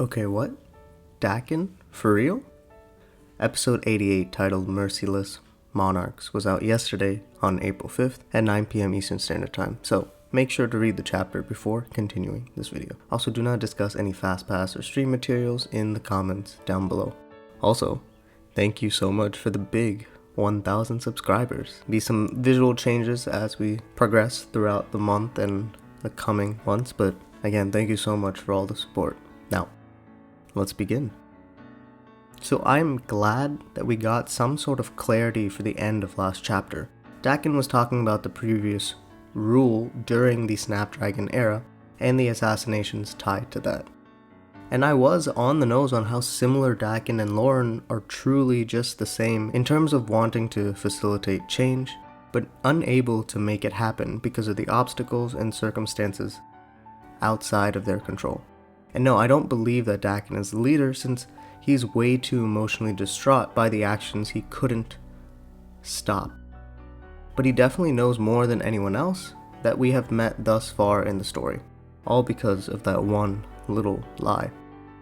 Okay, what? Dakin? For real? Episode 88, titled Merciless, Monarchs, was out yesterday on April 5th at 9 p.m. Eastern Standard Time, so make sure to read the chapter before continuing this video. Also, do not discuss any fast-pass or stream materials in the comments down below. Also, thank you so much for the big 1,000 subscribers. Be some visual changes as we progress throughout the month and the coming months, but again, thank you so much for all the support. Now, let's begin. So I'm glad that we got some sort of clarity for the end of last chapter. Dakin was talking about the previous rule during the Snapdragon era and the assassinations tied to that. And I was on the nose on how similar Dakin and Lauren are truly just the same in terms of wanting to facilitate change, but unable to make it happen because of the obstacles and circumstances outside of their control. And no, I don't believe that Dakin is the leader, since he's way too emotionally distraught by the actions he couldn't stop. But he definitely knows more than anyone else that we have met thus far in the story, all because of that one little lie.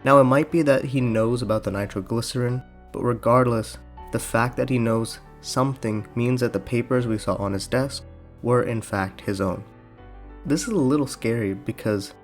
Now, it might be that he knows about the nitroglycerin, but regardless, the fact that he knows something means that the papers we saw on his desk were in fact his own. This is a little scary because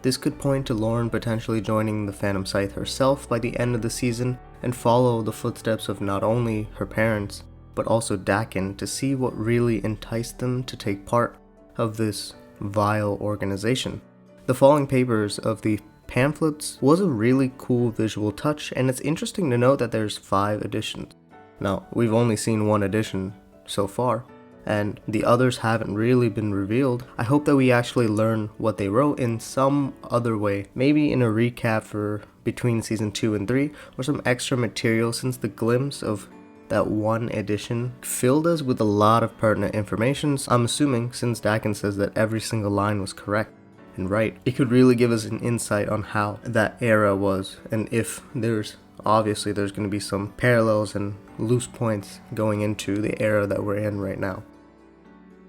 this could point to Lauren potentially joining the Phantom Scythe herself by the end of the season and follow the footsteps of not only her parents, but also Dakin to see what really enticed them to take part of this vile organization. The falling papers of the pamphlets was a really cool visual touch, and it's interesting to note that there's 5 editions. Now, we've only seen 1 edition so far, and the others haven't really been revealed. I hope that we actually learn what they wrote in some other way, maybe in a recap for between season 2 and 3, or some extra material, since the glimpse of that 1 edition filled us with a lot of pertinent information. I'm assuming, since Dakin says that every single line was correct and right, it could really give us an insight on how that era was, and if there's going to be some parallels and loose points going into the era that we're in right now.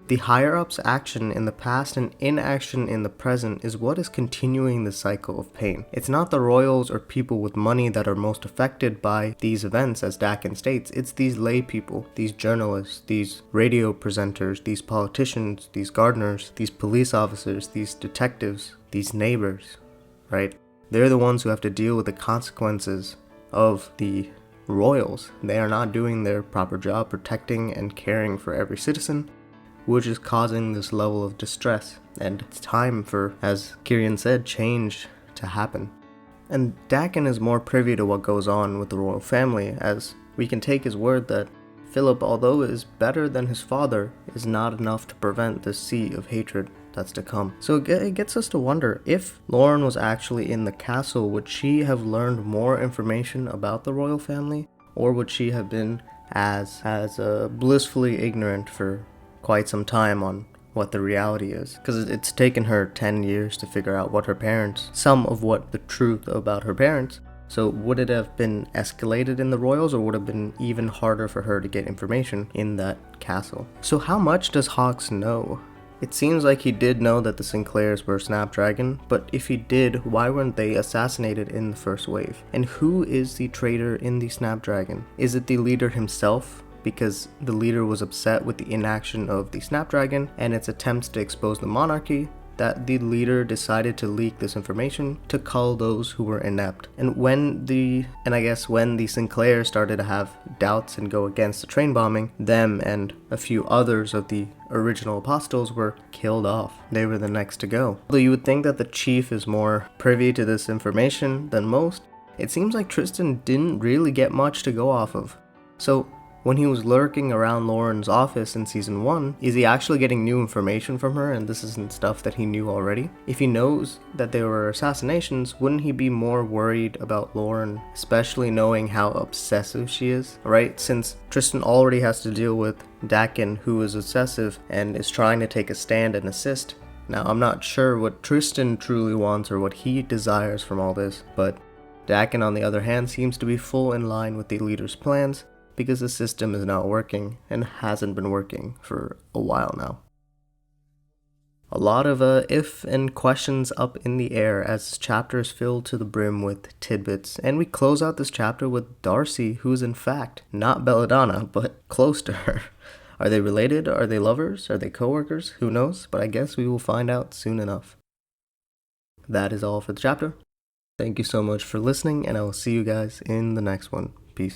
The higher-ups' action in the past and inaction in the present is what is continuing the cycle of pain. It's not the royals or people with money that are most affected by these events, as Dakin states. It's these lay people, these journalists, these radio presenters, these politicians, these gardeners, these police officers, these detectives, these neighbors, right? They're the ones who have to deal with the consequences of the royals. They are not doing their proper job protecting and caring for every citizen, which is causing this level of distress, and it's time for, as Kieran said, change to happen. And Dakin is more privy to what goes on with the royal family, as we can take his word that Philip, although is better than his father, is not enough to prevent the sea of hatred that's to come. So it gets us to wonder, if Lauren was actually in the castle, would she have learned more information about the royal family, or would she have been as blissfully ignorant for quite some time on what the reality is? Because it's taken her 10 years to figure out what her parents, some of what the truth about her parents. So would it have been escalated in the royals, or would it have been even harder for her to get information in that castle? So how much does Hawks know? It seems like he did know that the Sinclairs were Snapdragon, but if he did, why weren't they assassinated in the first wave? And who is the traitor in the Snapdragon? Is it the leader himself, because the leader was upset with the inaction of the Snapdragon and its attempts to expose the monarchy, that the leader decided to leak this information to cull those who were inept? And when the Sinclairs started to have doubts and go against the train bombing, them and a few others of the original apostles were killed off. They were the next to go. Although you would think that the chief is more privy to this information than most, it seems like Tristan didn't really get much to go off of. So when he was lurking around Lauren's office in season 1, is he actually getting new information from her, and this isn't stuff that he knew already? If he knows that there were assassinations, wouldn't he be more worried about Lauren, especially knowing how obsessive she is, right? Since Tristan already has to deal with Dakin, who is obsessive and is trying to take a stand and assist. Now, I'm not sure what Tristan truly wants or what he desires from all this, but Dakin, on the other hand, seems to be full in line with the leader's plans, because the system is not working and hasn't been working for a while now. A lot of if and questions up in the air as this chapter is filled to the brim with tidbits. And we close out this chapter with Darcy, who is in fact not Belladonna, but close to her. Are they related? Are they lovers? Are they co-workers? Who knows? But I guess we will find out soon enough. That is all for the chapter. Thank you so much for listening, and I will see you guys in the next one. Peace.